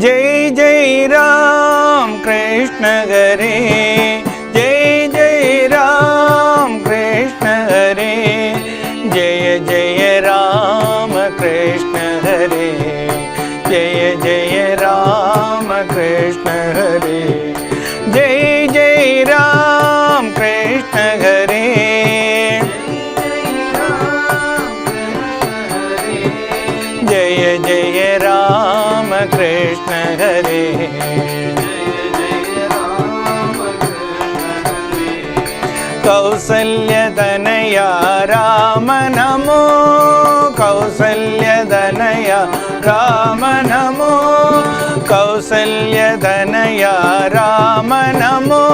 जय जय राम कृष्ण हरे, जय जय राम कृष्ण हरे, जय जय राम कृष्ण हरे, जय जय राम कृष्ण हरे, जय जय राम कृष्ण हरे, जय जय राम कृष्ण हरे। कौसल्यतनया राम नमो, कौसल्यतनया राम नमो, कौसल्यतनया राम नमो,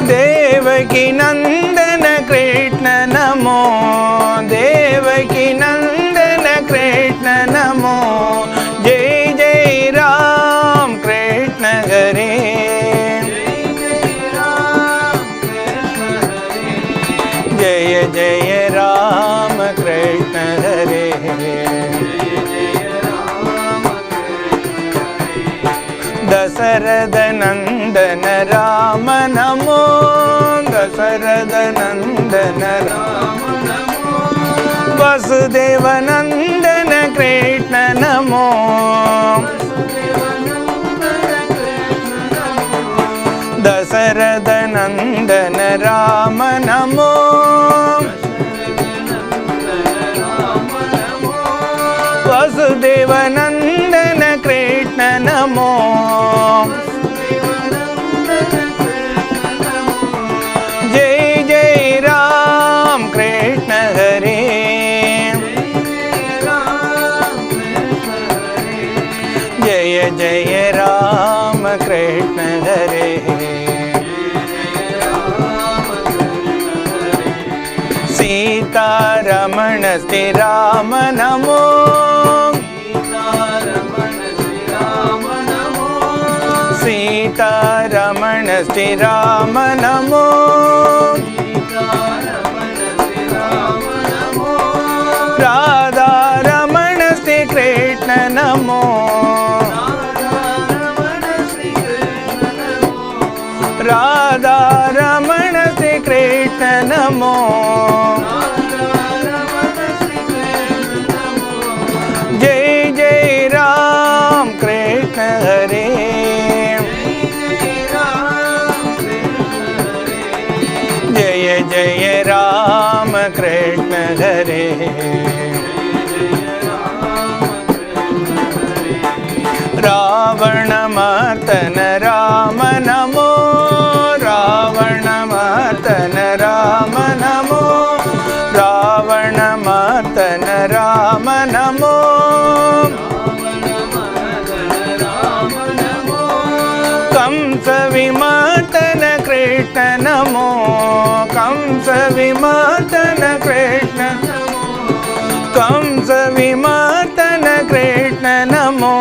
देवकी नंदन कृष्ण नमो, देवकी नंदन कृष्ण नमो, जय जय राम कृष्ण हरे, जय जय राम कृष्ण हरे, दशरथ नंदन राम नमो, दशरथ नंदन राम नमो, वसुदेव नंदन कृष्ण नमो, दशरथ नंदन राम नमो, वसुदेव नंदन कृष्ण नमो, जय जय राम कृष्ण हरे, जय जय राम कृष्ण हरे, सीतारमण श्री राम नमो, सीतारमण श्री राम नमो, राधा रमण श्री कृष्ण नमो, राधा रमण श्री कृष्ण नमो, जय जय राम कृष्ण हरे, जय जय राम कृष्ण हरे, रावण मर्दन राम नमो, रावण मर्दन राम नमो, रावण मर्दन राम नमो, कंस विमर्दन कृष्ण नमो, कंस विमर्दन कृष्ण, कंस विमर्दन कृष्ण नमो,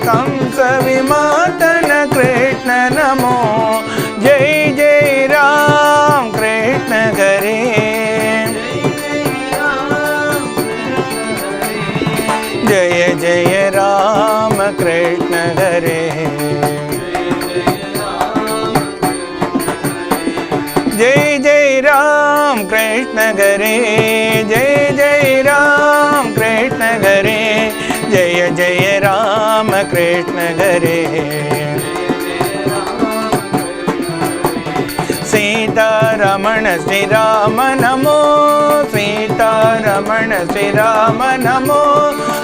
कंस विमर्दन कृष्ण नमो, जय जय राम कृष्ण हरे, जय जय राम कृष्ण हरे, जय जय राम कृष्ण हरे, जय जय राम कृष्ण हरे, जय जय राम कृष्ण हरे, सीतारमण श्री राम नमो, सीतारमण श्री राम नमो,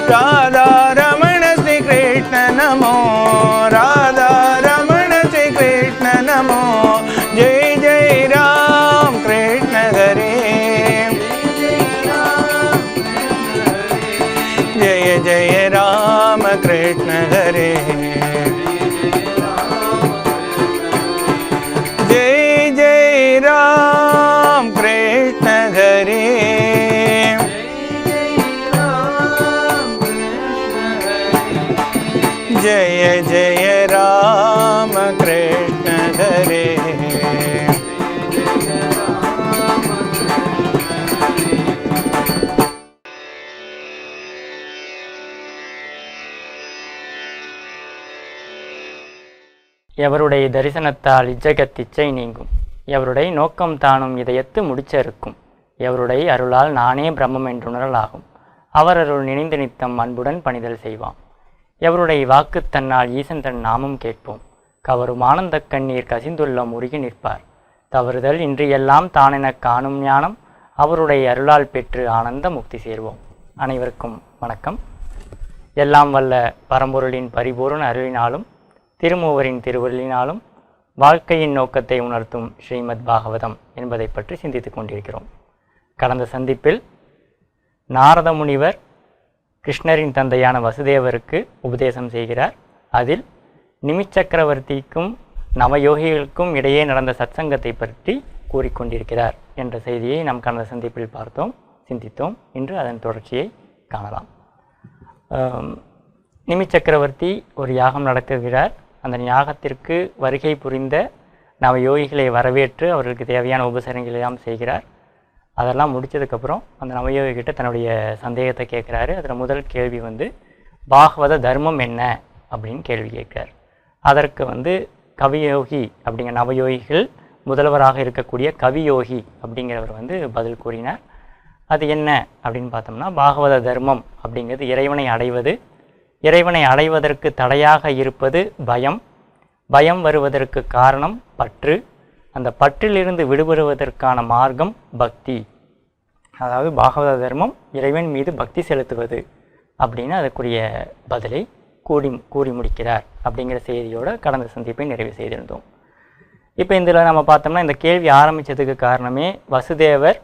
राधा रमण श्री कृष्ण नमो, राधा रमण श्री कृष्ण नमो, जय जय राम कृष्ण हरे, जय जय राम कृष्ण हरे, जय जय राम कृष्ण हरे, जय जय राम कृष्ण हरे। எவருடைய தரிசனத்தால் இச்சகத்திச்சை நீங்கும். எவருடைய நோக்கம் தானும் இதயத்து முடிச்சறுக்கும். எவருடைய அருளால் நானே பிரம்மம் என்றுணரல் ஆகும். அவர் அருள் நினைந்து நித்தம் அன்புடன் பணிதல் செய்வான். எவருடைய வாக்கு தன்னால் ஈசன் தன் நாமம் கேட்போம். கவரும் ஆனந்த கண்ணீர் கசிந்துள்ள முருகி நிற்பார். தவறுதல் இன்றியெல்லாம் தானெனக் காணும் ஞானம் அவருடைய அருளால் பெற்று ஆனந்த முக்தி சேர்வோம். அனைவருக்கும் வணக்கம். எல்லாம் வல்ல பரம்பொருளின் பரிபூர்ண அருளினாலும் திருமூவரின் திருவருளினாலும் வாழ்க்கையின் நோக்கத்தை உணர்த்தும் ஸ்ரீமத் பாகவதம் என்பதை பற்றி சிந்தித்துக் கொண்டிருக்கிறோம். கடந்த சந்திப்பில் நாரத முனிவர் கிருஷ்ணரின் தந்தையான வசுதேவருக்கு உபதேசம் செய்கிறார். அதில் நிமிச்சக்கரவர்த்திக்கும் நவயோகிகளுக்கும் இடையே நடந்த சத்சங்கத்தை பற்றி கூறிக்கொண்டிருக்கிறார் என்ற செய்தியை நாம் கடந்த சந்திப்பில் பார்த்தோம், சிந்தித்தோம். இன்று அதன் தொடர்ச்சியை காணலாம். நிமிச்சக்கரவர்த்தி ஒரு யாகம் நடத்துகிறார். அந்த யாகத்திற்கு வருகை புரிந்த நவயோகிகளை வரவேற்று அவர்களுக்கு தேவையான உபசரங்களை எல்லாம் செய்கிறார். அதெல்லாம் முடித்ததுக்கப்புறம் அந்த நவயோகிகிட்ட தன்னுடைய சந்தேகத்தை கேட்குறாரு. அதில் முதல் கேள்வி பாகவத தர்மம் என்ன அப்படின்னு கேள்வி கேட்கிறார். அதற்கு கவியோகி அப்படிங்கிற நவயோகிகள் முதல்வராக இருக்கக்கூடிய கவியோகி அப்படிங்கிறவர் பதில் கூறினார். அது என்ன அப்படின்னு பார்த்தோம்னா, பாகவத தர்மம் அப்படிங்கிறது இறைவனை அடைவது. இறைவனை அடைவதற்கு தடையாக இருப்பது பயம். பயம் வருவதற்கு காரணம் பற்று. அந்த பற்றிலிருந்து விடுபடுவதற்கான மார்க்கம் பக்தி. அதாவது பாகவத தர்மம் இறைவன் மீது பக்தி செலுத்துவது அப்படின்னு அதுக்குரிய பதிலை கூறி முடிக்கிறார் அப்படிங்கிற செய்தியோட கடந்த சந்திப்பை நிறைவு செய்திருந்தோம். இப்போ இதில் நம்ம பார்த்தோம்னா, இந்த கேள்வி ஆரம்பித்ததுக்கு காரணமே வசுதேவர்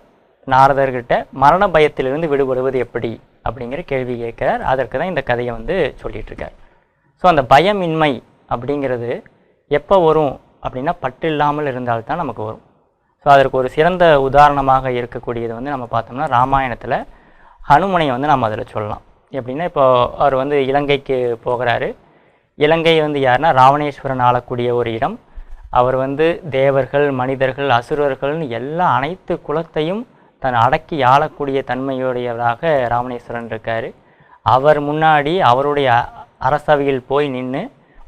நாரதர்கிட்ட மரண பயத்திலிருந்து விடுபடுவது எப்படி அப்படிங்கிற கேள்வி கேட்கிறார். அதற்கு தான் இந்த கதையை சொல்லிகிட்ருக்கார். ஸோ அந்த பயமின்மை அப்படிங்கிறது எப்போ வரும் அப்படின்னா, பற்று இல்லாமல் இருந்தால்தான் நமக்கு வரும். ஸோ அதற்கு ஒரு சிறந்த உதாரணமாக இருக்கக்கூடியது நம்ம பார்த்தோம்னா, ராமாயணத்தில் ஹனுமனை நம்ம அதில் சொல்லலாம். எப்படின்னா, இப்போ அவர் இலங்கைக்கு போகிறாரு. இலங்கை யாருன்னா ராவணேஸ்வரன் ஆளக்கூடிய ஒரு இடம். அவர் தேவர்கள், மனிதர்கள், அசுரர்கள்னு எல்லா அனைத்து குலத்தையும் தன் அடக்கி ஆளக்கூடிய தன்மையுடையவராக ராவணேஸ்வரன் இருக்கார். அவர் முன்னாடி அவருடைய அரசவையில் போய் நின்று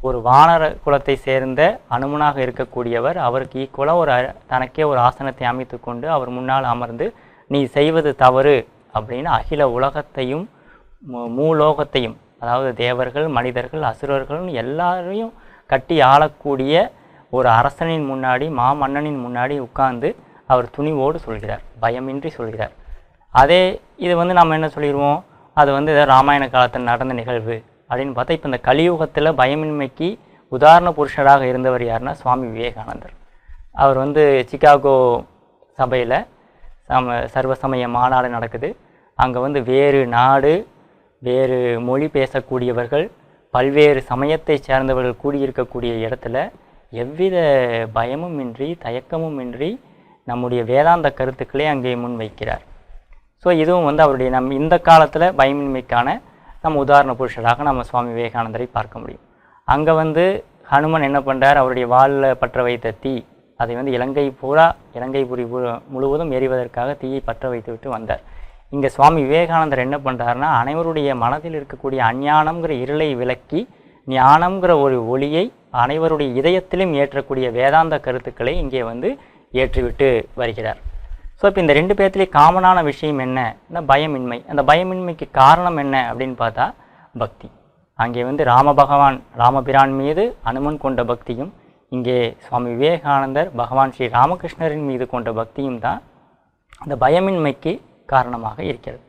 ஒரு வானர குலத்தை சேர்ந்த அனுமனாக இருக்கக்கூடியவர் அவருக்கு ஈக்குவலாக தனக்கே ஒரு ஆசனத்தை அமைத்து கொண்டு அவர் முன்னால் அமர்ந்து, நீ செய்வது தவறு அப்படின்னு அகில உலகத்தையும் மூலோகத்தையும், அதாவது தேவர்கள், மனிதர்கள், அசுரர்கள்னு எல்லாரையும் கட்டி ஆளக்கூடிய ஒரு அரசனின் முன்னாடி, மாமன்னனின் முன்னாடி உட்கார்ந்து அவர் துணிவோடு சொல்கிறார், பயமின்றி சொல்கிறார். அதே இது நம்ம என்ன சொல்லிடுவோம், அது ராமாயண காலத்தில் நடந்த நிகழ்வு அப்படின்னு பார்த்தா, இப்போ இந்த கலியுகத்தில் பயமின்மைக்கு உதாரண புருஷராக இருந்தவர் யாருன்னா சுவாமி விவேகானந்தர். அவர் சிகாகோ சபையில் சர்வசமய மாநாடு நடக்குது. அங்கே வேறு நாடு, வேறு மொழி பேசக்கூடியவர்கள், பல்வேறு சமயத்தை சேர்ந்தவர்கள் கூடியிருக்கக்கூடிய இடத்துல எவ்வித பயமும் இன்றி, தயக்கமும் இன்றி நம்முடைய வேதாந்த கருத்துக்களே அங்கே முன்வைக்கிறார். ஸோ இதுவும் அவருடைய இந்த காலத்தில் பயமின்மைக்கான உதாரண புருஷராக நம்ம சுவாமி விவேகானந்தரை பார்க்க முடியும். அங்கே ஹனுமன் என்ன பண்ணுறார், அவருடைய வாளில் பற்ற வைத்த தீ அதை இலங்கை புரி முழுவதும் எரிவதற்காக தீயை பற்ற வைத்து விட்டு வந்தார். இங்கே சுவாமி விவேகானந்தர் என்ன பண்ணுறாருன்னா, அனைவருடைய மனதில் இருக்கக்கூடிய அஞ்ஞானம்ங்கிற இருளை விலக்கி ஞானம்ங்கிற ஒரு ஒளியை அனைவருடைய இதயத்திலும் ஏற்றக்கூடிய வேதாந்த கருத்துக்களை இங்கே ஏற்றிவிட்டு வருகிறார். ஸோ இப்போ இந்த ரெண்டு பேர்த்துலேயும் காமனான விஷயம் என்ன, பயமின்மை. அந்த பயமின்மைக்கு காரணம் என்ன அப்படின்னு பார்த்தா பக்தி. அங்கே ராமபிரான் மீது அனுமன் கொண்ட பக்தியும், இங்கே சுவாமி விவேகானந்தர் பகவான் ஸ்ரீ ராமகிருஷ்ணரின் மீது கொண்ட பக்தியும் தான் அந்த பயமின்மைக்கு காரணமாக இருக்கிறது.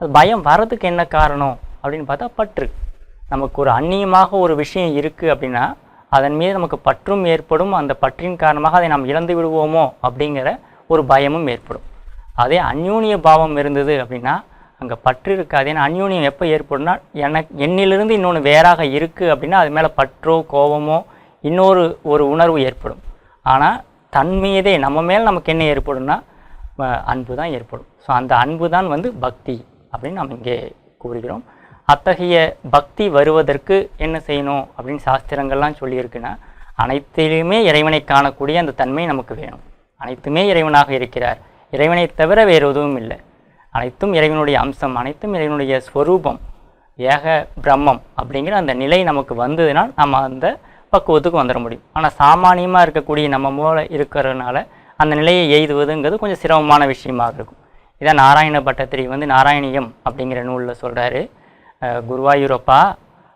அது பயம் வர்றதுக்கு என்ன காரணம் அப்படின்னு பார்த்தா பற்று. நமக்கு ஒரு அந்நியமாக ஒரு விஷயம் இருக்குது அப்படின்னா அதன் மீது நமக்கு பற்றும் ஏற்படும். அந்த பற்றின் காரணமாக அதை நாம் இழந்து விடுவோமோ அப்படிங்கிற ஒரு பயமும் ஏற்படும். அதே அந்யூன்ய பாவம் இருந்தது அப்படின்னா அங்கே பற்று இருக்காது. ஏன்னா அந்யூன்யம் எப்போ ஏற்படும்னா, என்னிலிருந்து இன்னொன்று வேறாக இருக்குது அப்படின்னா அது மேலே பற்றோ கோபமோ ஒரு உணர்வு ஏற்படும். ஆனால் தன் மீதே நம்ம மேலே நமக்கு என்ன ஏற்படும்னா அன்பு தான் ஏற்படும். ஸோ அந்த அன்பு தான் பக்தி அப்படின்னு நம்ம இங்கே கூறுகிறோம். அத்தகைய பக்தி வருவதற்கு என்ன செய்யணும் அப்படின்னு சாஸ்திரங்கள்லாம் சொல்லியிருக்குன்னா, அனைத்திலுமே இறைவனை காணக்கூடிய அந்த தன்மை நமக்கு வேணும். அனைத்துமே இறைவனாக இருக்கிறார், இறைவனை தவிர வேறு எதுவும் இல்லை, அனைத்தும் இறைவனுடைய அம்சம், அனைத்தும் இறைவனுடைய ஸ்வரூபம், ஏக பிரம்மம் அப்படிங்கிற அந்த நிலை நமக்கு வந்ததுனால் நம்ம அந்த பக்குவத்துக்கு வந்துட முடியும். ஆனால் சாமானியமாக இருக்கக்கூடிய நம்ம மூளை இருக்கிறதுனால அந்த நிலையை எய்துவதுங்கிறது கொஞ்சம் சிரமமான விஷயமாக இருக்கும். இதான் நாராயண பட்டத்திரி வந்து நாராயணியம் அப்படிங்கிற நூலில் சொல்கிறாரு, குருவாயூரப்பா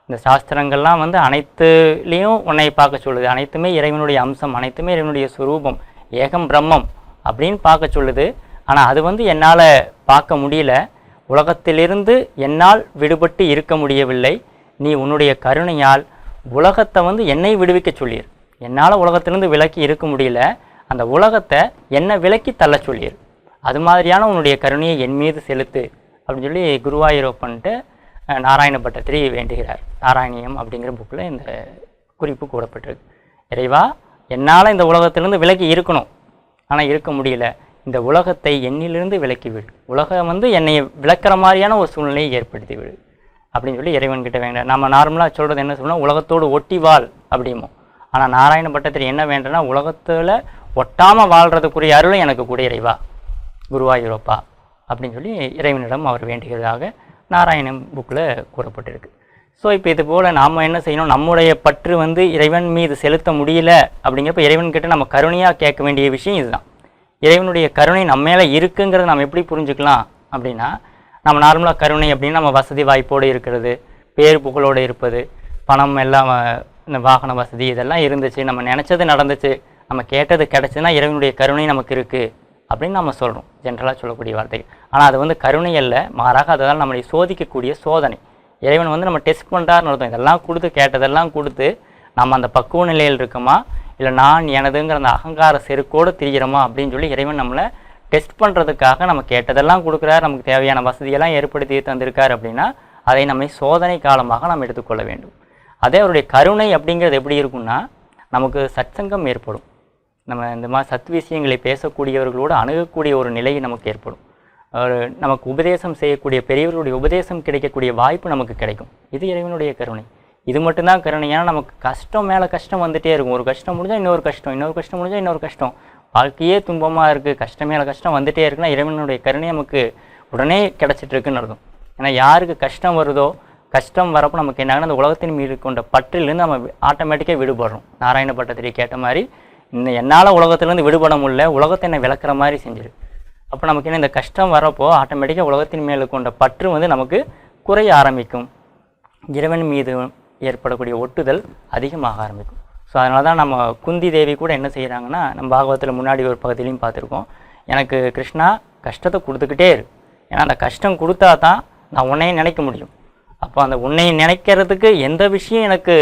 இந்த சாஸ்திரங்கள்லாம் வந்து அனைத்துலேயும் உன்னை பார்க்க சொல்லுது, அனைத்துமே இறைவனுடைய அம்சம், அனைத்துமே இறைவனுடைய சுரூபம், ஏகம் பிரம்மம் அப்படின்னு பார்க்க சொல்லுது. ஆனால் அது வந்து என்னால் பார்க்க முடியல, உலகத்திலிருந்து என்னால் விடுபட்டு இருக்க முடியவில்லை. நீ உன்னுடைய கருணையால் உலகத்தை வந்து என்னை விடுவிக்க சொல்லிடு. என்னால் உலகத்திலிருந்து விலக்கி இருக்க முடியல, அந்த உலகத்தை என்னை விலக்கி தள்ள சொல்லிடு. அது மாதிரியான உன்னுடைய கருணையை என் மீது செலுத்து அப்படின்னு சொல்லி குருவாயூரப்பன்ட்டு நாராயண பட்டத்திரி வேண்டுகிறார். நாராயணியம் அப்படிங்கிற புக்கில் இந்த குறிப்பு கூறப்பட்டிருக்கு. இறைவா, என்னால் இந்த உலகத்திலிருந்து விலக்கி இருக்கணும், ஆனால் இருக்க முடியல, இந்த உலகத்தை என்னிலிருந்து விலக்கி விடு, உலகம் வந்து என்னை விளக்குற மாதிரியான ஒரு சூழ்நிலையை ஏற்படுத்தி விடு அப்படின்னு சொல்லி இறைவன்கிட்ட வேண்டாம். நம்ம நார்மலாக சொல்கிறது என்ன சொல்லணும், உலகத்தோடு ஒட்டி வாழ் அப்படிமோ. ஆனால் நாராயண பட்டத்திரி என்ன வேண்டனா, உலகத்தில் ஒட்டாமல் வாழ்கிறதுக்குரிய அருளும் எனக்கு கூட இறைவா குருவாயூரப்பா அப்படின்னு சொல்லி இறைவனிடம் அவர் வேண்டுகிறதாக நாராயணம் புக்கில் கூறப்பட்டிருக்கு. ஸோ இப்போ இது போல் நாம் என்ன செய்யணும், நம்முடைய பற்று வந்து இறைவன் மீது செலுத்த முடியல அப்படிங்கிறப்ப இறைவன்கிட்ட நம்ம கருணையாக கேட்க வேண்டிய விஷயம் இதுதான். இறைவனுடைய கருணை நம்ம மேலே இருக்குங்கிறத நம்ம எப்படி புரிஞ்சுக்கலாம் அப்படின்னா, நம்ம நார்மலாக கருணை அப்படின்னா நம்ம வசதி வாய்ப்போடு இருக்கிறது, பேர் புகழோடு இருப்பது, பணம் எல்லாம், இந்த வாகன வசதி இதெல்லாம் இருந்துச்சு, நம்ம நினச்சது நடந்துச்சு, நம்ம கேட்டது கிடச்சுன்னா இறைவனுடைய கருணை நமக்கு இருக்குது அப்படின்னு நம்ம சொல்கிறோம், ஜென்ரலாக சொல்லக்கூடிய வார்த்தைகள். ஆனால் அது வந்து கருணை அல்ல, மாறாக அதனால் நம்மளை சோதிக்கக்கூடிய சோதனை. இறைவன் வந்து நம்ம டெஸ்ட் பண்ணுறாருன்னு அர்த்தம். இதெல்லாம் கொடுத்து கேட்டதெல்லாம் கொடுத்து நம்ம அந்த பக்குவ நிலையில் இருக்கோமா, இல்லை நான் எனதுங்கிற அந்த அகங்கார செருக்கோடு திரிகிறோமா அப்படின்னு சொல்லி இறைவன் நம்மளை டெஸ்ட் பண்ணுறதுக்காக நம்ம கேட்டதெல்லாம் கொடுக்குறாரு, நமக்கு தேவையான வசதியெல்லாம் ஏற்படுத்தி தந்திருக்கார் அப்படின்னா அதை நம்மை சோதனை காலமாக நாம் எடுத்துக்கொள்ள வேண்டும். அதே அவருடைய கருணை அப்படிங்கிறது எப்படி இருக்குன்னா, நமக்கு சத்சங்கம் ஏற்படும், நம்ம இந்த மாதிரி சத் விஷயங்களை பேசக்கூடியவர்களோடு அணுகக்கூடிய ஒரு நிலை நமக்கு ஏற்படும், நமக்கு உபதேசம் செய்யக்கூடிய பெரியவர்களுடைய உபதேசம் கிடைக்கக்கூடிய வாய்ப்பு நமக்கு கிடைக்கும். இது இறைவனுடைய கருணை. இது மட்டும்தான் கருணை. ஏன்னா நமக்கு கஷ்டம் மேலே கஷ்டம் வந்துகிட்டே இருக்கும். ஒரு கஷ்டம் முடிஞ்சால் இன்னொரு கஷ்டம், இன்னொரு கஷ்டம் முடிஞ்சால் இன்னொரு கஷ்டம், வாழ்க்கையே துன்பமாக இருக்குது, கஷ்டம் மேலே கஷ்டம் வந்துகிட்டே இருக்குன்னா இறைவனுடைய கருணை நமக்கு உடனே கிடச்சிட்ருக்குன்னு அர்த்தம். ஏன்னா யாருக்கு கஷ்டம் வருதோ, கஷ்டம் வரப்போ நமக்கு என்னாகனா அந்த உலகத்தின் மீது கொண்ட பற்றிலிருந்து நம்ம ஆட்டோமேட்டிக்காக விடுபடுறோம். நாராயண பட்டத்திரி கேட்ட மாதிரி, இந்த என்னால் உலகத்திலேருந்து விடுபட முடியல, உலகத்தை என்னை விளக்குற மாதிரி செஞ்சிரு. அப்போ நமக்கு என்ன, இந்த கஷ்டம் வரப்போ ஆட்டோமேட்டிக்காக உலகத்தின் மேலே கொண்ட பற்று வந்து நமக்கு குறைய ஆரம்பிக்கும், இறைவன் மீது ஏற்படக்கூடிய ஒட்டுதல் அதிகமாக ஆரம்பிக்கும். ஸோ அதனால தான் நம்ம குந்தி தேவி கூட என்ன செய்கிறாங்கன்னா, நம்ம பாகவத்தில் முன்னாடி ஒரு பகுதியிலையும் பார்த்துருக்கோம், எனக்கு கிருஷ்ணா கஷ்டத்தை கொடுத்துக்கிட்டே இரு, ஏன்னா அந்த கஷ்டம் கொடுத்தா தான் நான் உன்னையும் நினைக்க முடியும். அப்போ அந்த உன்னை நினைக்கிறதுக்கு எந்த விஷயம் எனக்கு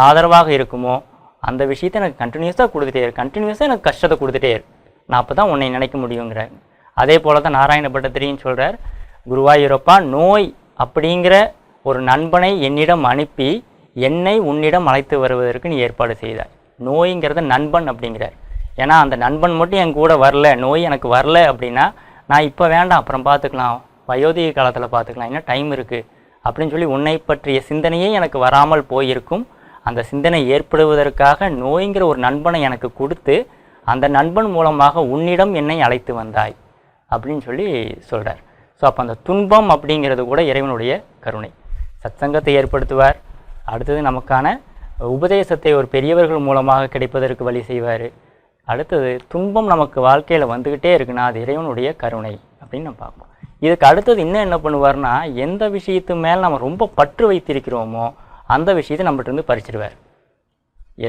ஆதரவாக இருக்குமோ அந்த விஷயத்தை எனக்கு கண்டினியூஸாக கொடுத்துட்டே இரு, கண்டினியூஸாக எனக்கு கஷ்டத்தை கொடுத்துட்டே இரு, நான் அப்போ தான் உன்னை நினைக்க முடியுங்கிறார். அதே போல் தான் நாராயண பட்டத்திரின்னு சொல்கிறார், குருவாயூரப்பா நோய் அப்படிங்கிற ஒரு நண்பனை என்னிடம் அனுப்பி என்னை உன்னிடம் அழைத்து வருவதற்கு நீ ஏற்பாடு செய்தார். நோய்ங்கிறத நண்பன் அப்படிங்கிறார். ஏன்னா அந்த நண்பன் மட்டும் என் கூட வரல, நோய் எனக்கு வரல அப்படின்னா நான் இப்போ வேண்டாம், அப்புறம் பார்த்துக்கலாம், வயோதிக காலத்தில் பார்த்துக்கலாம், இன்னும் டைம் இருக்குது அப்படின்னு சொல்லி உன்னை பற்றிய சிந்தனையே எனக்கு வராமல் போயிருக்கும். அந்த சிந்தனை ஏற்படுவதற்காக நோய்ங்கிற ஒரு நண்பனை எனக்கு கொடுத்து அந்த நண்பன் மூலமாக உன்னிடம் என்னை அழைத்து வந்தாய் அப்படின்னு சொல்லி சொல்கிறார். ஸோ அப்போ அந்த துன்பம் அப்படிங்கிறது கூட இறைவனுடைய கருணை. சத்சங்கத்தை ஏற்படுத்துவார், அடுத்தது நமக்கான உபதேசத்தை ஒரு பெரியவர்கள் மூலமாக கிடைப்பதற்கு வழி செய்வார், அடுத்தது துன்பம் நமக்கு வாழ்க்கையில் வந்துக்கிட்டே இருக்குன்னா அது இறைவனுடைய கருணை அப்படின்னு நம்ம பார்ப்போம். இதுக்கு அடுத்தது இன்னும் என்ன பண்ணுவார்னா, எந்த விஷயத்து மேலே நம்ம ரொம்ப பற்று வைத்திருக்கிறோமோ அந்த விஷயத்தை நம்மகிட்ட பறிச்சிடுவார்.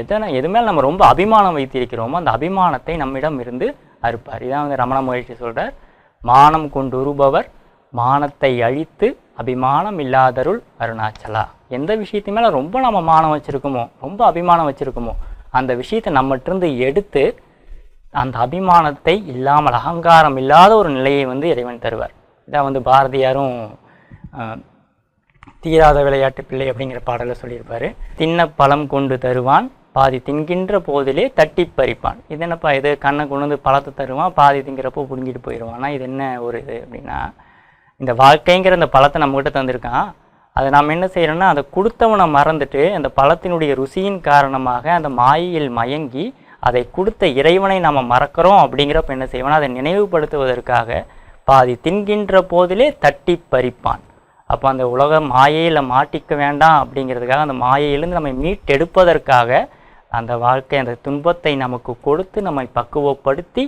எது மேலே நம்ம ரொம்ப அபிமானம் வைத்திருக்கிறோமோ அந்த அபிமானத்தை நம்மிடம் இருந்து அறுப்பார். இதான் வந்து ரமண மகரிஷி சொல்கிறார், மானம் கொண்டு உருபவர் மானத்தை அழித்து அபிமானம் இல்லாதருள் அருணாச்சலா. எந்த விஷயத்து மேலே ரொம்ப நம்ம மானம் வச்சுருக்கோமோ, ரொம்ப அபிமானம் வச்சுருக்கோமோ அந்த விஷயத்தை நம்மகிட்ட எடுத்து அந்த அபிமானத்தை இல்லாமல் அகங்காரம் இல்லாத ஒரு நிலையை வந்து இறைவன் தருவார். இதான் வந்து பாரதியாரும் தீராத விளையாட்டு பிள்ளை அப்படிங்கிற பாடலில் சொல்லியிருப்பார், தின்ன பழம் கொண்டு தருவான் பாதி தின்கின்ற போதிலே தட்டி பறிப்பான். இது என்னப்பா, இது கண்ணை கொண்டு வந்து பழத்தை தருவான், பாதி திங்கிறப்போ பிடுங்கிட்டு போயிடுவான். ஆனால் இது என்ன ஒரு இது அப்படின்னா, இந்த வாழ்க்கைங்கிற இந்த பழத்தை நம்மகிட்ட தந்திருக்கான், அதை நாம் என்ன செய்கிறோன்னா அதை கொடுத்தவனை மறந்துட்டு அந்த பழத்தினுடைய ருசியின் காரணமாக அந்த மாயையில் மயங்கி அதை கொடுத்த இறைவனை நாம் மறக்கிறோம். அப்படிங்கிறப்ப என்ன செய்வோன்னா அதை நினைவுபடுத்துவதற்காக பாதி தின்கின்ற போதிலே தட்டி பறிப்பான் அப்போ அந்த உலக மாயையில் மாட்டிக்க வேண்டாம் அப்படிங்கிறதுக்காக, அந்த மாயையிலிருந்து நம்மை மீட்டெடுப்பதற்காக அந்த வாழ்க்கை அந்த துன்பத்தை நமக்கு கொடுத்து நம்மை பக்குவப்படுத்தி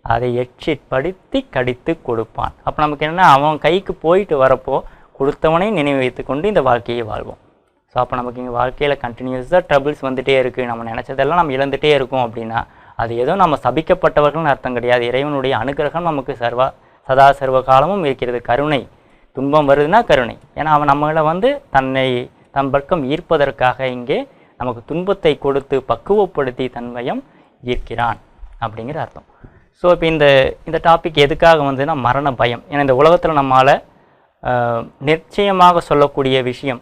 அதை எச்சிப்படுத்தி கடித்து கொடுப்பான். அப்போ நமக்கு என்னென்னா, அவன் கைக்கு போயிட்டு வரப்போ கொடுத்தவனை நினைவு வைத்து கொண்டு இந்த வாழ்க்கையை வாழ்வோம். ஸோ அப்போ நமக்கு இங்கே வாழ்க்கையில் கண்டினியூஸாக ட்ரபிள்ஸ் வந்துகிட்டே இருக்குது, நம்ம நினச்சதெல்லாம் நம்ம இழந்துகிட்டே இருக்கோம் அப்படின்னா அது ஏதோ நம்ம சபிக்கப்பட்டவர்கள்னு அர்த்தம் கிடையாது. இறைவனுடைய அனுகிரகம் நமக்கு சதா சர்வ காலமும் இருக்கிறது. கருணை, துன்பம் வருதுன்னா கருணை. ஏன்னா அவன் நம்மளை தன் பக்கம் ஈர்ப்பதற்காக இங்கே நமக்கு துன்பத்தை கொடுத்து பக்குவப்படுத்தி தன்வயம் ஈர்க்கிறான் அப்படிங்கிற அர்த்தம். ஸோ இப்போ இந்த டாபிக் எதுக்காக வந்ததுன்னா, மரண பயம். ஏன்னா இந்த உலகத்தில் நம்மளால் நிச்சயமாக சொல்லக்கூடிய விஷயம்,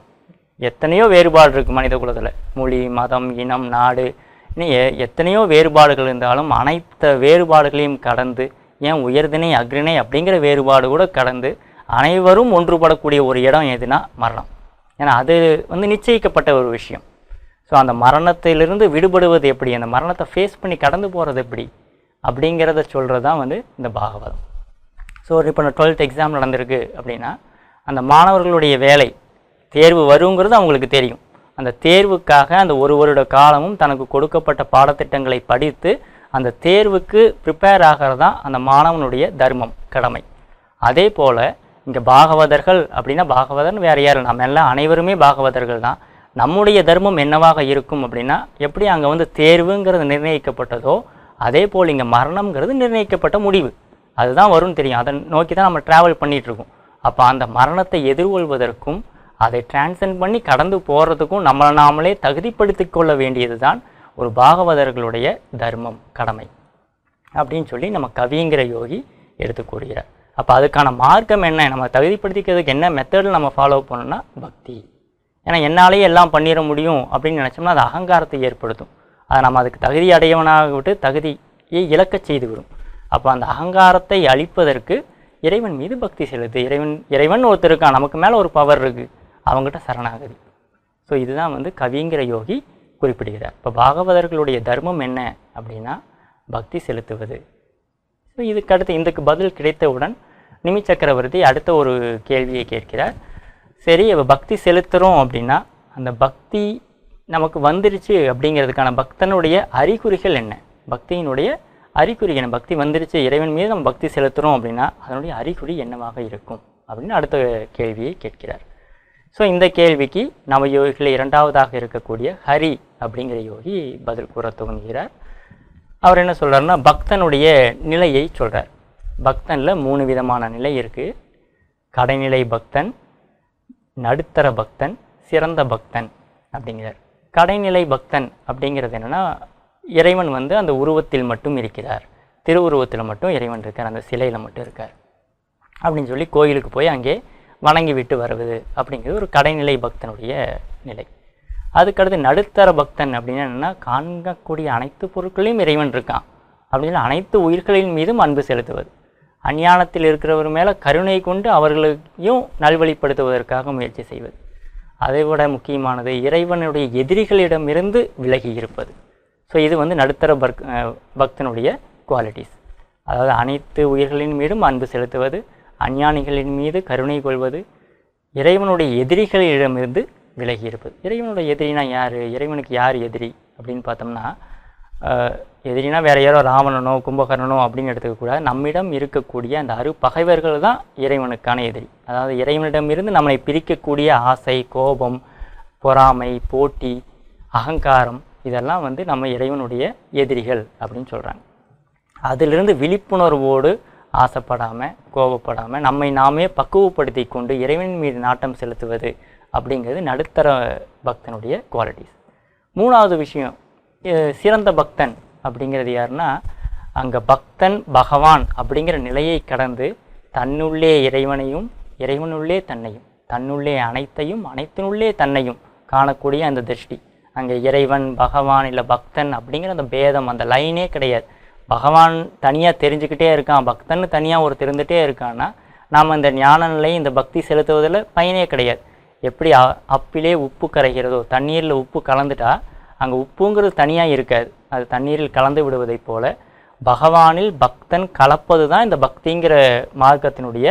எத்தனையோ வேறுபாடு இருக்குது மனித குலத்தில். மொழி, மதம், இனம், நாடு, இன்னும் எத்தனையோ வேறுபாடுகள் இருந்தாலும் அனைத்து வேறுபாடுகளையும் கடந்து, ஏன் உயர்தினை அக்ரிணை அப்படிங்கிற வேறுபாடு கூட கடந்து அனைவரும் ஒன்றுபடக்கூடிய ஒரு இடம் எதுனா மரணம். ஏன்னா அது நிச்சயிக்கப்பட்ட ஒரு விஷயம். ஸோ அந்த மரணத்திலிருந்து விடுபடுவது எப்படி, அந்த மரணத்தை ஃபேஸ் பண்ணி கடந்து போகிறது எப்படி அப்படிங்கிறத சொல்கிறது தான் இந்த பாகவதம். ஸோ இப்போ 12th எக்ஸாம் நடந்திருக்கு அப்படின்னா, அந்த மாணவர்களுடைய வேலை தேர்வு வருங்கிறது அவங்களுக்கு தெரியும். அந்த தேர்வுக்காக அந்த ஒரு வருட காலமும் தனக்கு கொடுக்கப்பட்ட பாடத்திட்டங்களை படித்து அந்த தேர்வுக்கு ப்ரிப்பேர் ஆகிறது தான் அந்த மாணவனுடைய தர்மம், கடமை. அதே போல் இங்கே பாகவதர்கள் அப்படின்னா, பாகவதன் வேறு யாரும், நம்ம எல்லாம் அனைவருமே பாகவதர்கள் தான். நம்முடைய தர்மம் என்னவாக இருக்கும் அப்படின்னா, எப்படி அங்கே தேர்வுங்கிறது நிர்ணயிக்கப்பட்டதோ அதே போல் இங்கே மரணம்ங்கிறது நிர்ணயிக்கப்பட்ட முடிவு. அதுதான் வரும்னு தெரியும், அதை நோக்கி தான் நம்ம ட்ராவல் பண்ணிகிட்ருக்கோம். அப்போ அந்த மரணத்தை எதிர்கொள்வதற்கும் அதை டிரான்சென்ட் பண்ணி கடந்து போகிறதுக்கும் நம்மளை நாமளே தகுதிப்படுத்தி கொள்ள வேண்டியது தான் ஒரு பாகவதர்களுடைய தர்மம், கடமை அப்படின்னு சொல்லி நம்ம கவிங்கிற யோகி எடுத்துக்கூறுகிறார். அப்போ அதுக்கான மார்க்கம் என்ன, நம்ம தகுதிப்படுத்திக்கிறதுக்கு என்ன மெத்தடில் நம்ம ஃபாலோ பண்ணணும்னா பக்தி. ஏன்னா என்னாலேயே எல்லாம் பண்ணிட முடியும் அப்படின்னு நினச்சோம்னா அது அகங்காரத்தை ஏற்படுத்தும். அதை நம்ம அதுக்கு தகுதி அடையவனாக விட்டு தகுதியை இழக்கச் செய்து விடும். அப்போ அந்த அகங்காரத்தை அழிப்பதற்கு இறைவன் மீது பக்தி செலுத்து. இறைவன் ஒருத்தர் இருக்கான், நமக்கு மேலே ஒரு பவர் இருக்குது, அவங்ககிட்ட சரணாகதி. ஸோ இதுதான் கவிங்கிற யோகி குறிப்பிடுகிறார். இப்போ பாகவதர்களுடைய தர்மம் என்ன அப்படின்னா பக்தி செலுத்துவது. ஸோ இதுக்கு பதில் கிடைத்தவுடன் நிமி சக்கரவர்த்தி அடுத்த ஒரு கேள்வியை கேட்கிறார். சரி, இப்போ பக்தி செலுத்துகிறோம் அப்படின்னா அந்த பக்தி நமக்கு வந்துருச்சு அப்படிங்கிறதுக்கான பக்தனுடைய அறிகுறிகள் என்ன, பக்தியினுடைய அறிகுறி என்ன, பக்தி வந்துருச்சு இறைவன் மீது நம்ம பக்தி செலுத்துகிறோம் அப்படின்னா அதனுடைய அறிகுறி என்னவாக இருக்கும் அப்படின்னு அடுத்த கேள்வியை கேட்கிறார். ஸோ இந்த கேள்விக்கு நம்ம யோகிகளில் இரண்டாவதாக இருக்கக்கூடிய ஹரி அப்படிங்கிற யோகி பதில் கூற துவங்குகிறார். அவர் என்ன சொல்கிறாருன்னா, பக்தனுடைய நிலையை சொல்கிறார். பக்தனில் 3 விதமான நிலை இருக்குது. கடைநிலை பக்தன், நடுத்தர பக்தன், சிறந்த பக்தன் அப்படிங்கிறார். கடைநிலை பக்தன் அப்படிங்கிறது என்னென்னா, இறைவன் அந்த உருவத்தில் மட்டும் இருக்கிறார், திருவுருவத்தில் மட்டும் இறைவன் இருக்கார், அந்த சிலையில் மட்டும் இருக்கார் அப்படின்னு சொல்லி கோயிலுக்கு போய் அங்கே வணங்கி விட்டு வருவது அப்படிங்கிறது ஒரு கடைநிலை பக்தனுடைய நிலை. அதுக்கடுத்து நடுத்தர பக்தன் அப்படின்னா என்னென்னா, காண்கக்கூடிய அனைத்து பொருட்களையும் இறைவன் இருக்கான் அப்படின்னு அனைத்து உயிர்களின் மீதும் அன்பு செலுத்துவது, அஞ்ஞானத்தில் இருக்கிறவர் மேலே கருணை கொண்டு அவர்களையும் நல்வழிப்படுத்துவதற்காக முயற்சி செய்வது. அதை விட முக்கியமானது இறைவனுடைய எதிரிகளிடமிருந்து விலகி இருப்பது. ஸோ இது நடுத்தர பக்தனுடைய குவாலிட்டிஸ். அதாவது அனைத்து உயிர்களின் மீதும் அன்பு செலுத்துவது, அஞ்ஞானிகளின் மீது கருணை கொள்வது, இறைவனுடைய எதிரிகளிடமிருந்து விலகி இருப்பது. இறைவனுடைய எதிரினா யார், இறைவனுக்கு யார் எதிரி அப்படின்னு பார்த்தோம்னா, எதிரினா வேறு யாரோ ராவணனோ கும்பகர்ணனோ அப்படின்னு எடுத்துக்கக்கூடாது. நம்மிடம் இருக்கக்கூடிய அந்த பகைவர்கள் தான் இறைவனுக்கான எதிரி. அதாவது இறைவனிடமிருந்து நம்மளை பிரிக்கக்கூடிய ஆசை, கோபம், பொறாமை, போட்டி, அகங்காரம், இதெல்லாம் நம்ம இறைவனுடைய எதிரிகள் அப்படின்னு சொல்கிறாங்க. அதிலிருந்து விழிப்புணர்வோடு ஆசைப்படாமல், கோபப்படாமல், நம்மை நாமே பக்குவப்படுத்தி கொண்டு இறைவன் மீது நாட்டம் செலுத்துவது அப்படிங்கிறது நடுத்தர பக்தனுடைய குவாலிட்டிஸ். 3வது விஷயம், சிறந்த பக்தன் அப்படிங்கிறது யாருன்னா, அங்கே பக்தன் பகவான் அப்படிங்கிற நிலையை கடந்து தன்னுள்ளே இறைவனையும், இறைவனுள்ளே தன்னையும், தன்னுள்ளே அனைத்தையும், அனைத்தினுள்ளே தன்னையும் காணக்கூடிய அந்த திருஷ்டி. அங்கே இறைவன், பகவான் இல்லை பக்தன் அப்படிங்கிற அந்த பேதம், அந்த லைனே கிடையாது. பகவான் தனியாக தெரிஞ்சுக்கிட்டே இருக்கான், பக்தன் தனியாக ஒரு தெரிந்துகிட்டே இருக்கான்னா நாம் இந்த ஞான நிலை, இந்த பக்தி செலுத்துவதில் பயனே கிடையாது. எப்படி அப்பிலே உப்பு கரைகிறதோ, தண்ணீரில் உப்பு கலந்துட்டா அங்கே உப்புங்கிறது தனியாக இருக்காது, அது தண்ணீரில் கலந்து விடுவதைப் போல பகவானில் பக்தன் கலப்பது தான் இந்த பக்திங்கிற மார்க்கத்தினுடைய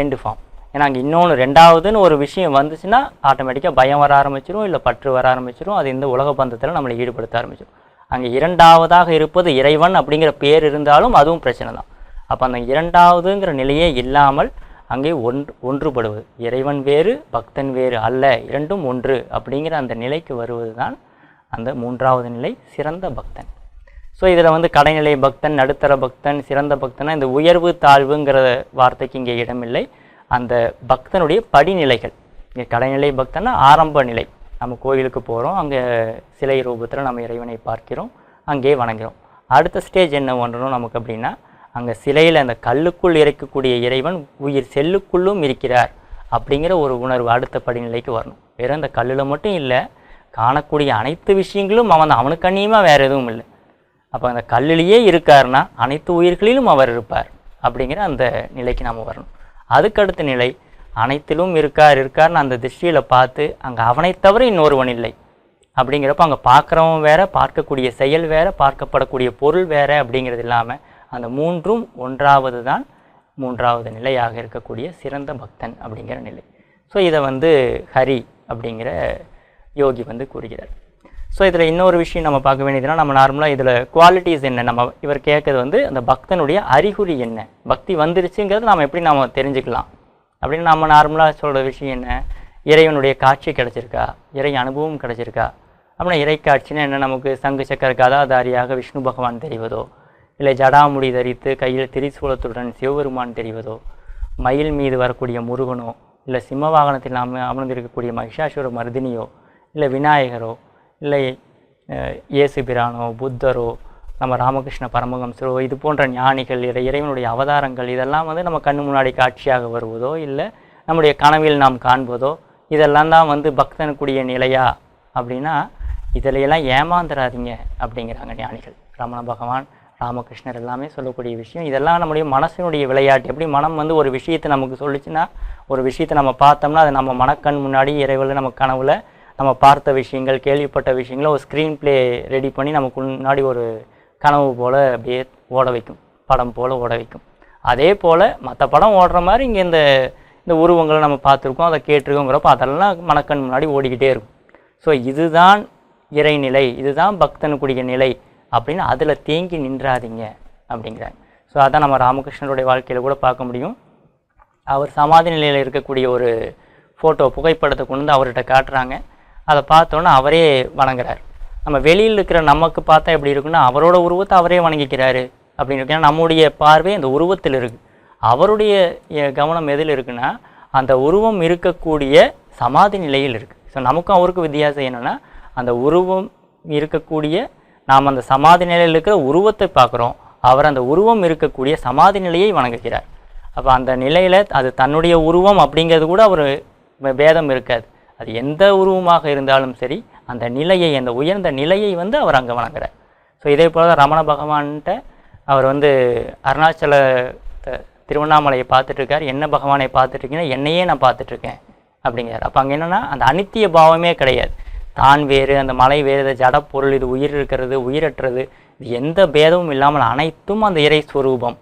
எண்டு ஃபார்ம். ஏன்னா அங்கே இன்னொன்று ரெண்டாவதுன்னு ஒரு விஷயம் வந்துச்சுன்னா ஆட்டோமேட்டிக்காக பயம் வர ஆரம்பிச்சிடும், இல்லை பற்று வர ஆரம்பிச்சிடும், அது இந்த உலக பந்தத்தில் நம்மளை ஈடுபடுத்த ஆரம்பிச்சிடும். அங்கே இரண்டாவதாக இருப்பது இறைவன் அப்படிங்கிற பேர் இருந்தாலும் அதுவும் பிரச்சனை தான். அப்போ அந்த இரண்டாவதுங்கிற நிலையே இல்லாமல் அங்கே ஒன்றுபடுவது, இறைவன் வேறு பக்தன் வேறு அல்ல, இரண்டும் ஒன்று அப்படிங்கிற அந்த நிலைக்கு வருவது தான் அந்த மூன்றாவது நிலை, சிறந்த பக்தன். ஸோ இதில் வந்து கடைநிலை பக்தன், நடுத்தர பக்தன், சிறந்த பக்தனா இந்த உயர்வு தாழ்வுங்கிற வார்த்தைக்கு இங்கே இடமில்லை. அந்த பக்தனுடைய படிநிலைகள். இங்கே கடைநிலை பக்தன்னா ஆரம்ப நிலை. நம்ம கோயிலுக்கு போகிறோம், அங்கே சிலை ரூபத்தில் நம்ம இறைவனை பார்க்கிறோம், அங்கே வணங்குகிறோம். அடுத்த ஸ்டேஜ் என்ன பண்ணுறோம் நமக்கு அப்படின்னா, அங்கே சிலையில் அந்த கல்லுக்குள் இருக்கக்கூடிய இறைவன் உயிர் செல்லுக்குள்ளும் இருக்கிறார் அப்படிங்கிற ஒரு உணர்வு அடுத்த படிநிலைக்கு வரணும். வெறும் அந்த கல்லில் மட்டும் இல்லை, காணக்கூடிய அனைத்து விஷயங்களும் அவனுக்கு அந்நியமாக வேறு எதுவும் இல்லை. அப்போ அந்த கல்லிலேயே இருக்காருன்னா அனைத்து உயிர்களிலும் அவர் இருப்பார் அப்படிங்கிற அந்த நிலைக்கு நாம் வரணும். அதுக்கடுத்த நிலை, அனைத்திலும் இருக்கார்னு அந்த திருஷ்டியில் பார்த்து அங்கே அவனை தவிர இன்னொருவன் இல்லை அப்படிங்கிறப்ப அங்கே பார்க்குறவன் வேற, பார்க்கக்கூடிய செயல் வேற, பார்க்கப்படக்கூடிய பொருள் வேற அப்படிங்கிறது இல்லாமல் அந்த மூன்றும் ஒன்றாவது தான் மூன்றாவது நிலையாக இருக்கக்கூடிய சிறந்த பக்தன் அப்படிங்கிற நிலை. ஸோ இதை வந்து ஹரி அப்படிங்கிற யோகி வந்து கூறுகிறார். ஸோ இதில் இன்னொரு விஷயம் நம்ம பார்க்க வேண்டியதுன்னா, நம்ம நார்மலாக இதில் குவாலிட்டிஸ் என்ன, நம்ம இவர் கேட்குறது வந்து அந்த பக்தனுடைய அறிகுறி என்ன, பக்தி வந்துருச்சுங்கிறது நம்ம எப்படி நம்ம தெரிஞ்சுக்கலாம் அப்படின்னு நம்ம நார்மலாக சொல்கிற விஷயம் என்ன, இறைவனுடைய காட்சி கிடச்சிருக்கா, இறை அனுபவம் கிடச்சிருக்கா. அப்படின்னா இறை காட்சின்னா என்ன, நமக்கு சங்கு சக்கர கதாதாரியாக விஷ்ணு பகவான் தெரிவதோ, இல்லை ஜடாமுடி தரித்து கையில் திரிசூலத்துடன் சிவபெருமான் தெரிவதோ, மயில் மீது வரக்கூடிய முருகனோ, இல்லை சிம்ம வாகனத்தில் அமர்ந்திருக்கக்கூடிய மகிஷாசுர மர்தினியோ, இல்லை விநாயகரோ, இல்லை இயேசு பிரானோ, புத்தரோ, நம்ம ராமகிருஷ்ண பரமஹம்சரோ, இது போன்ற ஞானிகள், இல்லை இறைவனுடைய அவதாரங்கள், இதெல்லாம் வந்து நம்ம கண்ணு முன்னாடி காட்சியாக வருவதோ, இல்லை நம்முடைய கனவில் நாம் காண்பதோ, இதெல்லாம் தான் வந்து பக்தனுக்குரிய நிலையா அப்படின்னா, இதிலையெல்லாம் ஏமாந்துடாதீங்க அப்படிங்கிறாங்க ஞானிகள். ரமண பகவான், ராமகிருஷ்ணர் எல்லாமே சொல்லக்கூடிய விஷயம். இதெல்லாம் நம்முடைய மனசினுடைய விளையாட்டு. எப்படி மனம் வந்து ஒரு விஷயத்தை நமக்கு சொல்லிச்சுன்னா, ஒரு விஷயத்தை நம்ம பார்த்தோம்னா அது நம்ம மனக்கண் முன்னாடி இறைவனில் நம்ம கனவுல நம்ம பார்த்த விஷயங்கள், கேள்விப்பட்ட விஷயங்களை ஒரு ஸ்க்ரீன் ப்ளே ரெடி பண்ணி நமக்கு முன்னாடி ஒரு கனவு போல் அப்படியே ஓட வைக்கும், படம் போல் ஓட வைக்கும். அதே போல் மற்ற படம் ஓடுற மாதிரி இங்கே இந்த உருவங்களை நம்ம பார்த்துருக்கோம், அதை கேட்டிருக்கோங்கிறப்ப அதெல்லாம் மனக்கண் முன்னாடி ஓடிக்கிட்டே இருக்கும். ஸோ இதுதான் இறைநிலை, இதுதான் பக்தனுக்குரிய நிலை அப்படின்னு அதில் தேங்கி நின்றாதீங்க அப்படிங்கிறாங்க. ஸோ அதான் நம்ம ராமகிருஷ்ணருடைய வாழ்க்கையில் கூட பார்க்க முடியும். அவர் சமாதி நிலையில் இருக்கக்கூடிய ஒரு ஃபோட்டோ புகைப்படத்தை கொண்டு வந்து அவர்கிட்ட காட்டுறாங்க. அதை பார்த்தோன்னே அவரே வணங்குறார். நம்ம வெளியில் இருக்கிற நமக்கு பார்த்தா எப்படி இருக்குன்னா, அவரோட உருவத்தை அவரே வணங்கிக்கிறாரு அப்படின்னு இருக்கு. ஏன்னா நம்முடைய பார்வை அந்த உருவத்தில் இருக்குது. அவருடைய கவனம் எதில் இருக்குன்னா, அந்த உருவம் இருக்கக்கூடிய சமாதி நிலையில் இருக்குது. ஸோ நமக்கும் அவருக்கும் வித்தியாசம் என்னென்னா, அந்த உருவம் இருக்கக்கூடிய நாம் அந்த சமாதி நிலையில் இருக்கிற உருவத்தை பார்க்குறோம், அவர் அந்த உருவம் இருக்கக்கூடிய சமாதி நிலையை வணங்குகிறார். அப்போ அந்த நிலையில் அது தன்னுடைய உருவம் அப்படிங்கிறது கூட அவர் பேதம் இருக்காது. அது எந்த உருவமாக இருந்தாலும் சரி, அந்த நிலையை, அந்த உயர்ந்த நிலையை வந்து அவர் அங்கே வணங்குறார். ஸோ இதே போல் தான் ரமண பகவான்கிட்ட அவர் வந்து அருணாச்சல திருவண்ணாமலையை பார்த்துட்ருக்கார். என்ன பகவானை பார்த்துட்ருக்கீங்கன்னா, என்னையே நான் பார்த்துட்ருக்கேன் அப்படிங்கிறார். அப்போ அங்கே என்னென்னா அந்த அனித்திய பாவமே கிடையாது. தான் வேறு, அந்த மலை வேறு, ஜடப்பொருள், இது உயிர் இருக்கிறது, உயிரற்றது, இது எந்த பேதமும் இல்லாமல் அனைத்தும் அந்த இறை ஸ்வரூபம்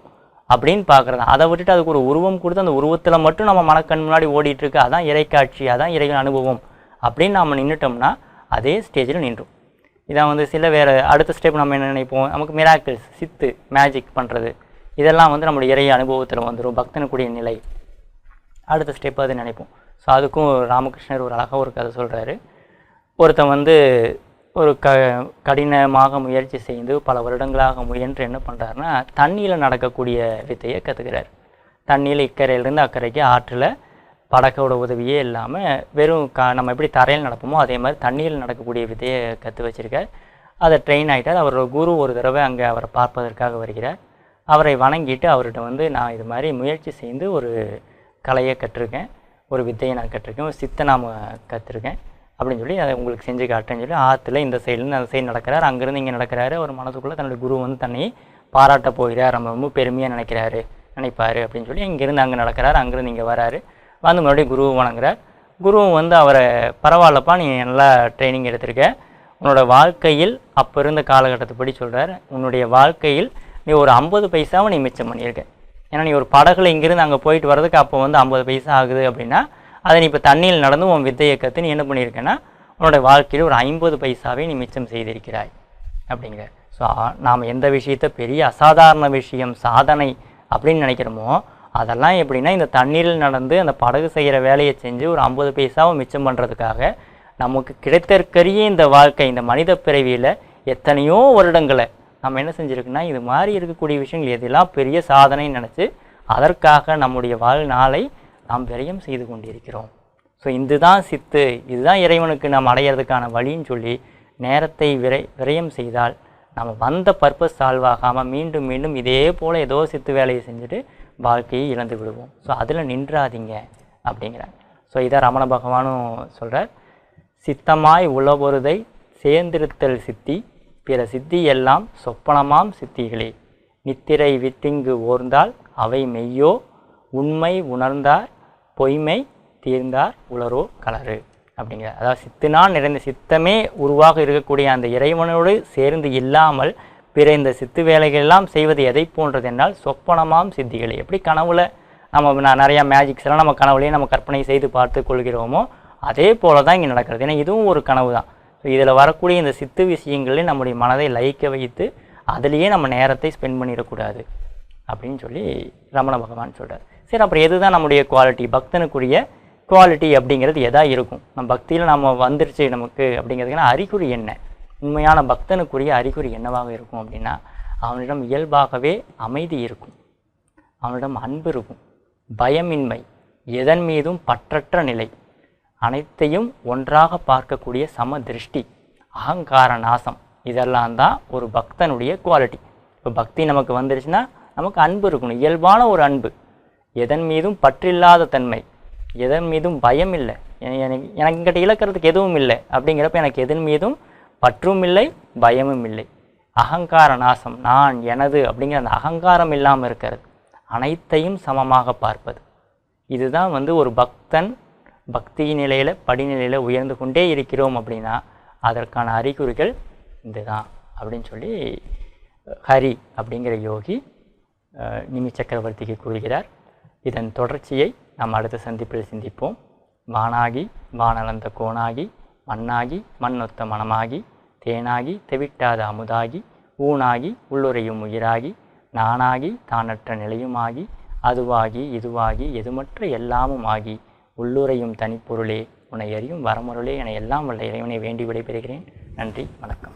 அப்படின்னு பார்க்குறது. அதை விட்டுட்டு அதுக்கு ஒரு உருவம் கொடுத்து அந்த உருவத்தில் மட்டும் நம்ம மனக்கண் முன்னாடி ஓடிட்டுருக்கு, அதான் இறைக்காட்சி, அதான் இறைவன் அனுபவம் அப்படின்னு நம்ம நின்றுட்டோம்னா அதே ஸ்டேஜில் நின்றோம். இதான் வந்து சில வேறு அடுத்த ஸ்டெப் நம்ம என்ன நினைப்போம், நமக்கு மிராக்கிள்ஸ், சித்து, மேஜிக் பண்ணுறது, இதெல்லாம் வந்து நம்மளுடைய இறை அனுபவத்தில் வந்துடும், பக்தனுக்குரிய நிலை. அடுத்த ஸ்டெப் அது நினைப்போம். ஸோ அதுக்கும் ராமகிருஷ்ணர் ஒரு அழகாக ஒரு கதை சொல்கிறாரு. ஒருத்தன் வந்து ஒரு கடினமாக முயற்சி செய்து பல வருடங்களாக முயன்று என்ன பண்ணுறாருன்னா, தண்ணியில் நடக்கக்கூடிய வித்தையை கற்றுக்கிறார். தண்ணியில் இக்கரையிலேருந்து அக்கறைக்கு ஆற்றில் படகோட உதவியே இல்லாமல் வெறும் நம்ம எப்படி தரையில் நடப்போமோ அதே மாதிரி தண்ணியில் நடக்கக்கூடிய வித்தையை கற்று வச்சுருக்கார். அதை ட்ரெயின் ஆகிட்டார். அவரோட குரு ஒரு தடவை அங்கே அவரை பார்ப்பதற்காக வருகிறார். அவரை வணங்கிட்டு அவர்கிட்ட வந்து, நான் இது மாதிரி முயற்சி செய்து ஒரு கலையை கற்றுருக்கேன், ஒரு வித்தையை நான் கற்றுருக்கேன், ஒரு சித்தை நாம் கற்றுருக்கேன் அப்படின்னு சொல்லி அதை உங்களுக்கு செஞ்சு காட்டுறேன்னு சொல்லி ஆற்றுல இந்த சைட்லேருந்து அந்த சைடு நடக்கிறார். அங்கேருந்து இங்கே நடக்கிறாரு. அவர் மனசுக்குள்ளே தன்னுடைய குரு வந்து தன்னை பாராட்ட போகிறார், நம்ம ரொம்ப பெருமையாக நினைப்பார் அப்படின்னு சொல்லி இங்கேருந்து அங்கே நடக்கிறார். அங்கேருந்து இங்கே வராரு. வந்து மறுபடியும் குருவை வணங்குறார். குருவும் வந்து அவரை, பரவாயில்லப்பா, நீ நல்லா ட்ரைனிங் எடுத்திருக்க, உன்னோட வாழ்க்கையில் அப்போ இருந்த காலகட்டத்தை படி சொல்கிறார், உன்னுடைய வாழ்க்கையில் நீ ஒரு 50 பைசாவை நீ மிச்சம் பண்ணியிருக்க. ஏன்னா நீ ஒரு படகுல இங்கிருந்து அங்கே போயிட்டு வர்றதுக்கு அப்போ வந்து 50 பைசா ஆகுது அப்படின்னா அதை நீ இப்போ தண்ணியில் நடந்து உன் வித்தையை கற்று நீ என்ன பண்ணியிருக்கேன்னா உன்னோட வாழ்க்கையில் ஒரு 50 பைசாவை நீ மிச்சம் செய்திருக்கிறாய் அப்படிங்கிற. ஸோ நாம் எந்த விஷயத்தை பெரிய அசாதாரண விஷயம் சாதனை அப்படின்னு நினைக்கிறோமோ அதெல்லாம் எப்படின்னா இந்த தண்ணீரில் நடந்து அந்த படகு செய்கிற வேலையை செஞ்சு ஒரு 50 பைசாவை மிச்சம் பண்ணுறதுக்காக நமக்கு கிடைத்தற்கரிய இந்த வாழ்க்கை இந்த மனித பிறவியில் எத்தனையோ வருடங்களை நம்ம என்ன செஞ்சுருக்குன்னா இது மாதிரி இருக்கக்கூடிய விஷயங்கள் எதெல்லாம் பெரிய சாதனைன்னு நினச்சி அதற்காக நம்முடைய வாழ்நாளை நாம் விரயம் செய்து கொண்டிருக்கிறோம். ஸோ இதுதான் சித்து, இதுதான் இறைவனுக்கு நாம் அடையிறதுக்கான வழின்னு சொல்லி நேரத்தை விரயம் செய்தால் நம்ம வந்த பர்பஸ் சால்வ் ஆகாமல் மீண்டும் மீண்டும் இதே போல் ஏதோ சித்து வேலையை செஞ்சுட்டு வாழ்க்கையை இழந்து விடுவோம். ஸோ அதில் நின்றாதீங்க அப்படிங்கிறாங்க. ஸோ இதை ரமண பகவானும் சொல்கிறார். சித்தமாய் உளவொருதை சேர்ந்திருத்தல் சித்தி பிற சித்தி எல்லாம் சொப்பனமாம் சித்திகளே நித்திரை வித்திங்கு ஓர்ந்தால் அவை மெய்யோ உண்மை உணர்ந்தார் பொய்மை தீர்ந்தார் உளரோ கலரு அப்படிங்கிற. அதாவது சித்துனால் நிறைந்த சித்தமே உருவாக இருக்கக்கூடிய அந்த இறைவனோடு சேர்ந்து இல்லாமல் பிற இந்த சித்து வேலைகள் எல்லாம் செய்வது எதை போன்றது என்றால் சொப்பனமாம் சித்திகளே. எப்படி கனவுல நம்ம நிறையா மேஜிக்ஸ் எல்லாம் நம்ம கனவுலேயே நம்ம கற்பனை செய்து பார்த்து கொள்கிறோமோ அதே போல தான் இங்கே நடக்கிறது. ஏன்னா இதுவும் ஒரு கனவு தான். ஸோ இதில் வரக்கூடிய இந்த சித்து விஷயங்களில் நம்முடைய மனதை லயிக்க வைத்து அதிலேயே நம்ம நேரத்தை ஸ்பெண்ட் பண்ணிடக்கூடாது அப்படின்னு சொல்லி ரமண பகவான் சொல்கிறார். சரி, அப்புறம் எதுதான் நம்முடைய குவாலிட்டி, பக்தனுக்குரிய குவாலிட்டி அப்படிங்கிறது எதா இருக்கும்? நம்ம பக்தியில் நம்ம வந்துருச்சு நமக்கு அப்படிங்கிறதுக்குன்னா அறிகுறி என்ன? உண்மையான பக்தனுக்குரிய அறிகுறி என்னவாக இருக்கும் அப்படின்னா அவனிடம் இயல்பாகவே அமைதி இருக்கும், அவனிடம் அன்பு இருக்கும், பயமின்மை, எதன் மீதும் பற்றற்ற நிலை, அனைத்தையும் ஒன்றாக பார்க்கக்கூடிய சம திருஷ்டி, அகங்கார நாசம், இதெல்லாம் தான் ஒரு பக்தனுடைய குவாலிட்டி. இப்போ பக்தி நமக்கு வந்துருச்சுன்னா நமக்கு அன்பு இருக்கணும், இயல்பான ஒரு அன்பு, எதன் மீதும் பற்றில்லாத தன்மை, எதன் மீதும் பயம் இல்லை, எனக்கு கிட்ட இழக்கிறதுக்கு எதுவும் இல்லை அப்படிங்கிறப்ப எனக்கு எதன் மீதும் பற்றும் இல்லை பயமும் இல்லை. அகங்கார நாசம், நான் எனது அப்படிங்கிற அந்த அகங்காரம் இல்லாமல் இருக்கிறது, அனைத்தையும் சமமாக பார்ப்பது. இதுதான் ஒரு பக்தன் பக்தி நிலையில் படிநிலையில் உயர்ந்து கொண்டே இருக்கிறோம் அப்படின்னா அதற்கான அறிகுறிகள் இதுதான் அப்படின்னு சொல்லி ஹரி அப்படிங்கிற யோகி நிமி சக்கரவர்த்திக்கு கூறுகிறார். இதன் தொடர்ச்சியை நாம் அடுத்த சந்திப்பில் சிந்திப்போம். வானாகி வானளந்த கோணாகி மண்ணாகி மண்ணொத்த மனமாகி தேனாகி தெவிட்டாத அமுதாகி ஊனாகி உள்ளுரையும் உயிராகி நானாகி தானற்ற நிலையுமாகி அதுவாகி இதுவாகி எதுமற்ற எல்லாமும் ஆகி உள்ளுரையும் தனிப்பொருளே உன்னை அறியும் வரமுருளே என எல்லாம் வல்ல இறைவனை வேண்டி விடைபெறுகிறேன். நன்றி, வணக்கம்.